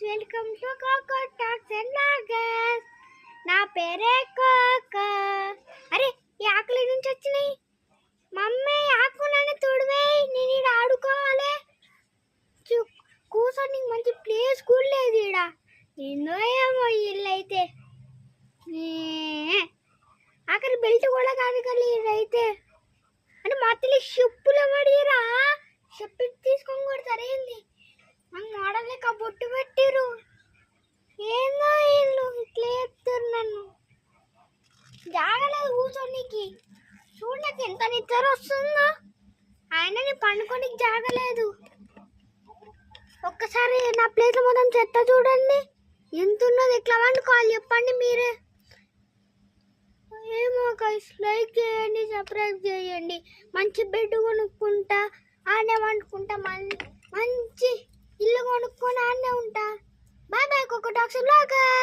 Welcome to Koko talks and loggers. నా పేరే cocoa. అరే ఈ ఆకుల నుంచి వచ్చినాయి. మమ్మీ ఆకులని తుడివేయి, నేను ఇక్కడ ఆడుకోవాలి. కూర్చొని మంచి ప్లేస్ కూడా లేదు ఇక్కడ. ఎన్నో ఏమో ఇల్లు అయితే ఆఖరి బెల్ట్ కూడా కాదు కదా ఇదైతే. అంటే మా తల్లి చెప్పులు పడిరా, చెప్పి తీసుకొని కొడతారు ఏంది. నాకు మోడల్ లెక్క బొట్టు పెట్టిరు. ఏందో ఇల్లు ఇట్లా చెప్తారు. నన్ను జాగలేదు కూర్చోనికి. చూడడానికి ఎంత నిద్ర వస్తుందో. ఆయనని పండుకోనికి జాగలేదు. ఒక్కసారి నా ప్లేస్ మొత్తం చెత్త చూడండి ఎంత ఉన్నది. ఎట్లా వండుకోవాలి చెప్పండి మీరే. ఏమో గైస్, లైక్ చేయండి, సబ్స్క్రైబ్ చేయండి. మంచి బెడ్ కొనుక్కుంటా, ఆనే వండుకుంటా, మంచి ఇల్లు కొనుక్కొని ఆనే ఉంటా. Bye bye Koko talks vloggers.